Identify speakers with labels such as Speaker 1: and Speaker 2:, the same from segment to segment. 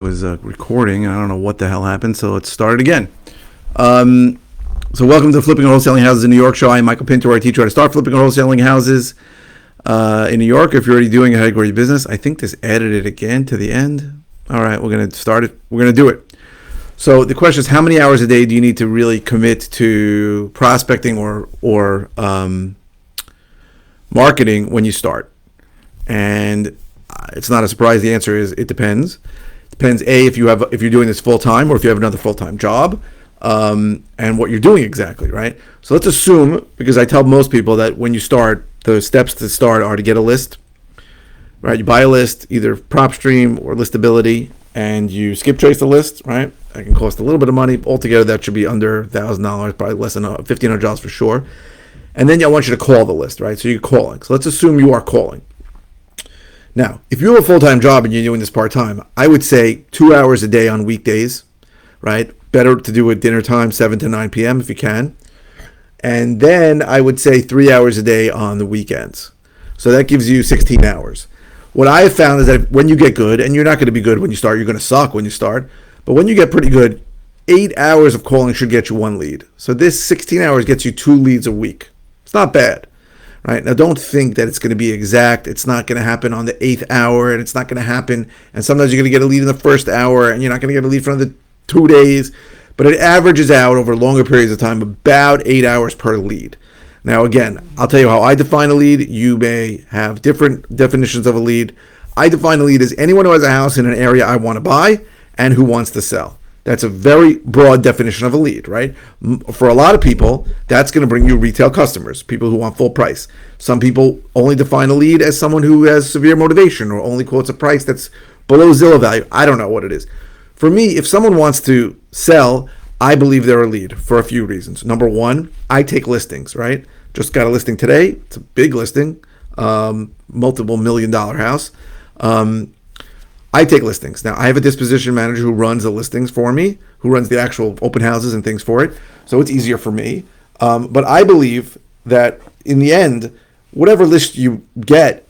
Speaker 1: Was recording. I don't know what the hell happened, so let's start it again. So welcome to Flipping and Wholesaling Houses in New York show. I'm Michael Pinter. I teach you how to start flipping and wholesaling houses in New York. If you're already doing it, how to grow your business. I think this added it again to the end. All right, we're going to start it. We're going to do it. So the question is, how many hours a day do you need to really commit to prospecting or marketing when you start? And it's not a surprise. The answer is it depends. Depends if you're doing this full time or if you have another full time job, and what you're doing exactly, right? So let's assume, because I tell most people that when you start, the steps to start are to get a list, right? You buy a list, either PropStream or Listability, and you skip trace the list, right? That can cost a little bit of money. Altogether, that should be under $1,000, probably less than $1,500 for sure. And then I want you to call the list, right? So you're calling. So let's assume you are calling. Now, if you have a full-time job and you're doing this part-time, I would say 2 hours a day on weekdays, right? Better to do it dinner time, 7 to 9 p.m. if you can. And then I would say 3 hours a day on the weekends. So that gives you 16 hours. What I have found is that when you get good, and you're not going to be good when you start, you're going to suck when you start, but when you get pretty good, 8 hours of calling should get you one lead. So this 16 hours gets you 2 leads a week. It's not bad. Right? Now, don't think that it's going to be exact. It's not going to happen on the 8th hour, and it's not going to happen. And sometimes you're going to get a lead in the first hour, and you're not going to get a lead for another 2 days. But it averages out over longer periods of time, about 8 hours per lead. Now, again, I'll tell you how I define a lead. You may have different definitions of a lead. I define a lead as anyone who has a house in an area I want to buy and who wants to sell. That's a very broad definition of a lead, right? For a lot of people, that's going to bring you retail customers, people who want full price. Some people only define a lead as someone who has severe motivation or only quotes a price that's below Zillow value. I don't know what it is. For me, if someone wants to sell, I believe they're a lead for a few reasons. Number one, I take listings, right? Just got a listing today. It's a big listing, multiple $1 million house. I take listings. Now, I have a disposition manager who runs the listings for me, who runs the actual open houses and things for it. So it's easier for me. But I believe that in the end, whatever list you get,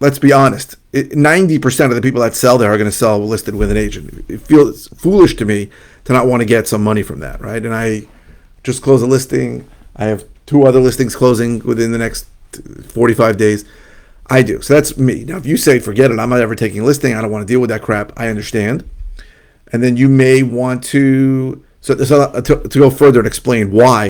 Speaker 1: let's be honest, 90% of the people that sell there are going to sell listed with an agent. It feels foolish to me to not want to get some money from that, right? And I just closed a listing. I have 2 other listings closing within the next 45 days. I do. So that's me. Now, if you say, forget it, I'm not ever taking a listing, I don't want to deal with that crap, I understand. And then you may want to go further and explain why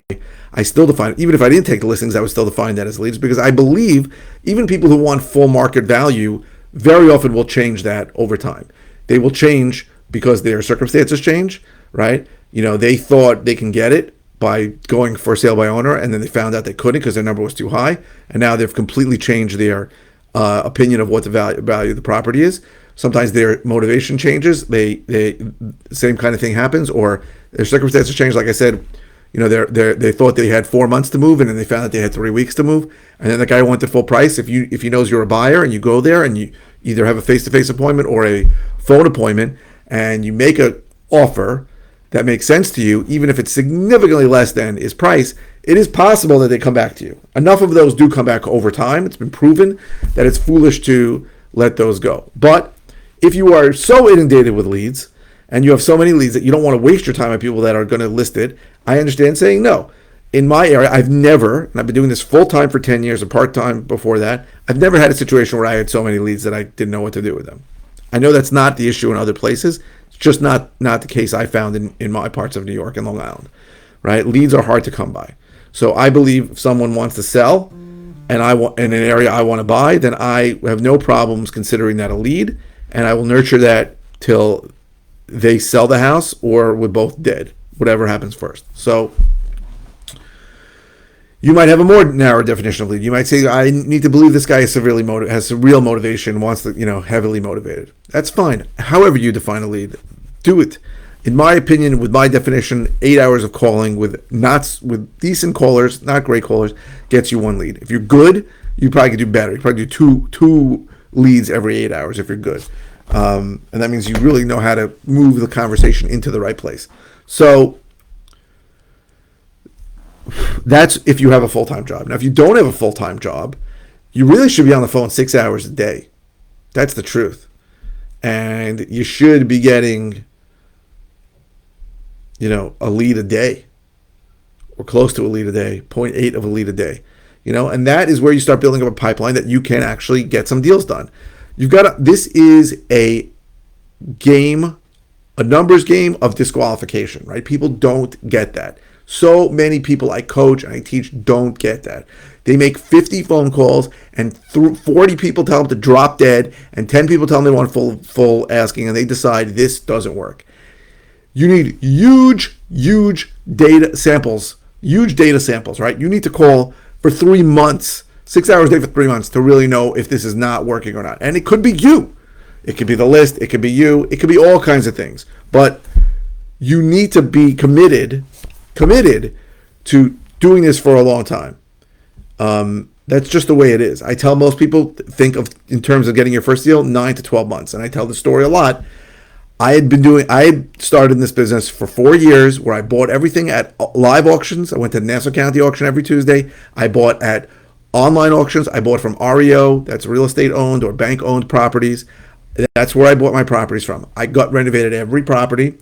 Speaker 1: I still define, even if I didn't take the listings, I would still define that as leads, because I believe even people who want full market value very often will change that over time. They will change because their circumstances change, right? You know, they thought they can get it by going for sale by owner, and then they found out they couldn't because their number was too high, and now they've completely changed their opinion of what the value of the property is. Sometimes their motivation changes. They same kind of thing happens, or their circumstances change. Like I said, you know, they thought they had 4 months to move, and then they found out they had 3 weeks to move. And then the guy wanted full price. If he knows you're a buyer and you go there and you either have a face-to-face appointment or a phone appointment, and you make an offer that makes sense to you, even if it's significantly less than his price, it is possible that they come back to you. Enough of those do come back over time. It's been proven that it's foolish to let those go. But if you are so inundated with leads and you have so many leads that you don't want to waste your time on people that are going to list it, I understand saying no. In my area, I've never, and I've been doing this full-time for 10 years and part-time before that, I've never had a situation where I had so many leads that I didn't know what to do with them. I know that's not the issue in other places. It's just not the case I found in my parts of New York and Long Island, right? Leads are hard to come by. So I believe if someone wants to sell and I want in an area I want to buy, then I have no problems considering that a lead, and I will nurture that till they sell the house or we're both dead, whatever happens first. So you might have a more narrow definition of lead. You might say, I need to believe this guy is severely has some real motivation, wants to, heavily motivated. That's fine. However you define a lead, do it. In my opinion, with my definition, 8 hours of calling with decent callers, not great callers, gets you one lead. If you're good, you probably could do better. You probably do two leads every 8 hours if you're good. And that means you really know how to move the conversation into the right place. So that's if you have a full-time job. Now, if you don't have a full-time job, you really should be on the phone 6 hours a day. That's the truth. and you should be getting, a lead a day, or close to a lead a day, zero point 0.8 of a lead a day. And that is where you start building up a pipeline that you can actually get some deals done. This is a game, a numbers game of disqualification, right? People don't get that. So many people I coach and I teach don't get that. They make 50 phone calls and 40 people tell them to drop dead, and 10 people tell them they want full asking, and they decide this doesn't work. You need huge data samples, right? You need to call for 3 months, 6 hours a day for 3 months to really know if this is not working or not. And it could be you. It could be the list. It could be you. It could be all kinds of things. But you need to be committed to doing this for a long time. That's just the way it is. I tell most people, think of, in terms of getting your first deal, 9 to 12 months. And I tell the story a lot. I had started in this business for 4 years where I bought everything at live auctions. I went to Nassau County auction every Tuesday. I bought at online auctions. I bought from REO, that's real estate owned or bank owned properties. That's where I bought my properties from. I got renovated every property.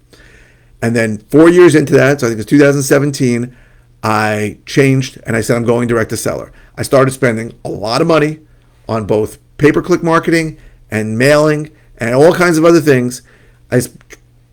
Speaker 1: And then 4 years into that, so I think it's 2017, I changed and I said I'm going direct to seller. I started spending a lot of money on both pay-per-click marketing and mailing and all kinds of other things. I was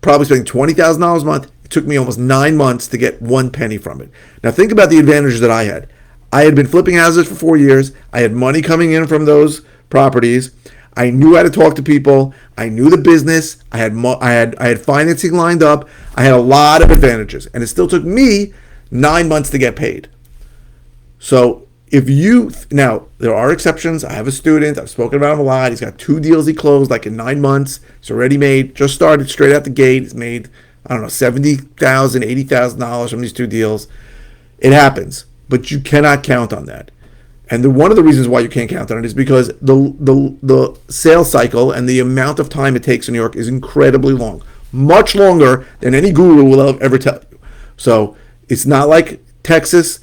Speaker 1: probably spending $20,000 a month. It took me almost 9 months to get 1 penny from it. Now think about the advantages that I had. I had been flipping houses for 4 years. I had money coming in from those properties. I knew how to talk to people. I knew the business. I had financing lined up. I had a lot of advantages, and it still took me 9 months to get paid. So now there are exceptions. I have a student. I've spoken about him a lot. He's got 2 deals he closed like in 9 months. He's already made. Just started straight out the gate. He's made $70,000, $80,000 from these 2 deals. It happens, but you cannot count on that. And one of the reasons why you can't count on it is because the sales cycle and the amount of time it takes in New York is incredibly long, much longer than any guru will ever tell you. So it's not like Texas,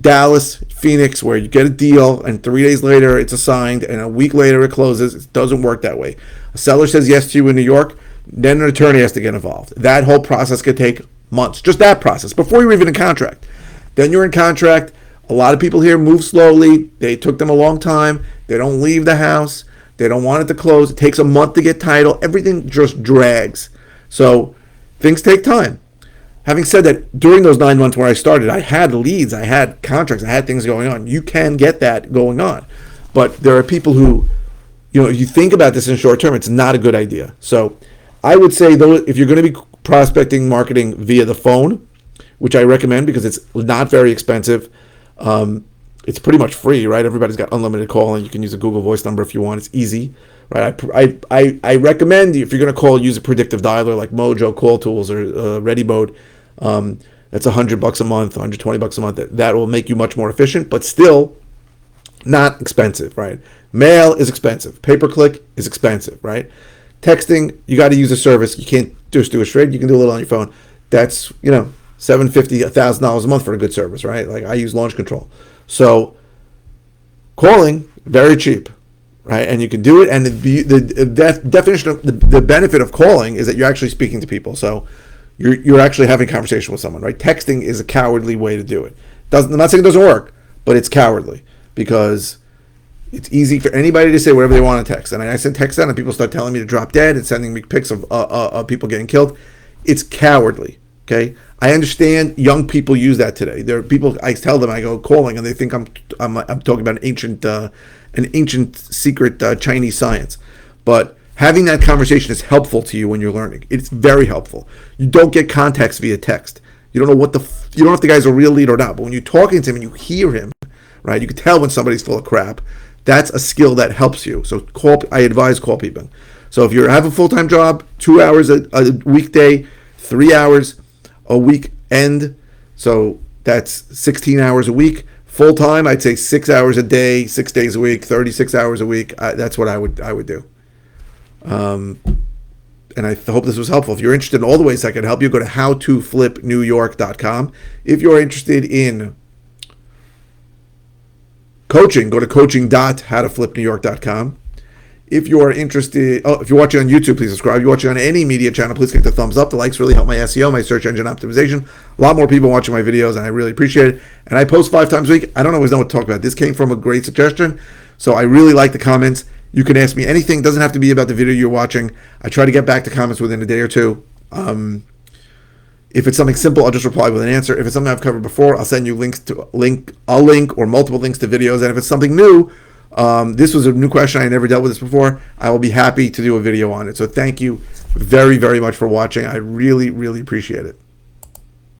Speaker 1: Dallas, Phoenix, where you get a deal and 3 days later it's assigned and a week later it closes. It doesn't work that way. A seller says yes to you in New York, then an attorney has to get involved. That whole process could take months, just that process, before you're even in contract. Then you're in contract. A lot of people here move slowly. They took them a long time. They don't leave the house. They don't want it to close. It takes a month to get title. Everything just drags. So things take time. Having said that, during those 9 months where I started, I had leads, I had contracts, I had things going on. You can get that going on. But there are people who, you think about this in short term, it's not a good idea. So I would say, though, if you're going to be prospecting marketing via the phone, which I recommend because it's not very expensive, it's pretty much free, right? Everybody's got unlimited calling. You can use a Google Voice number if you want. It's easy, right? I recommend, if you're going to call, use a predictive dialer like Mojo, Call Tools, or Ready Mode. That's $100 a month, $120 a month. That will make you much more efficient, but still not expensive, right? Mail is expensive. Pay-per-click is expensive, right? Texting, you got to use a service. You can't just do it straight. You can do a little on your phone. That's, $750, $1,000 a month for a good service, right? Like I use Launch Control. So calling, very cheap, right? And you can do it. And the definition of the benefit of calling is that you're actually speaking to people. So you're actually having a conversation with someone, right? Texting is a cowardly way to do it. I'm not saying it doesn't work, but it's cowardly because it's easy for anybody to say whatever they want to text. And I send text out and people start telling me to drop dead and sending me pics of people getting killed. It's cowardly, okay? I understand young people use that today. There are people, I tell them, I go calling, and they think I'm talking about an ancient secret Chinese science. But having that conversation is helpful to you when you're learning. It's very helpful. You don't get context via text. You don't know you don't know if the guy's a real lead or not. But when you're talking to him and you hear him, right, you can tell when somebody's full of crap. That's a skill that helps you. So I advise call people. So if you have a full-time job, 2 hours a weekday, 3 hours a weekend, so that's 16 hours a week. Full time, I'd say 6 hours a day, 6 days a week, 36 hours a week. That's what I would do. And I hope this was helpful. If you're interested in all the ways I can help you, go to howtoflipnewyork.com. If you're interested in coaching, go to coaching.howtoflipnewyork.com. If you are interested, if you're watching on YouTube, please subscribe. If you're watching on any media channel, please click the thumbs up. The likes really help my SEO, my search engine optimization. A lot more people watching my videos, and I really appreciate it. And I post 5 times a week. I don't always know what to talk about. This came from a great suggestion, so I really like the comments. You can ask me anything. It doesn't have to be about the video you're watching. I try to get back to comments within a day or two. If it's something simple, I'll just reply with an answer. If it's something I've covered before, I'll send you I'll link or multiple links to videos. And if it's something new, this was a new question. I never dealt with this before. I will be happy to do a video on it. So thank you very, very much for watching. I really, really appreciate it.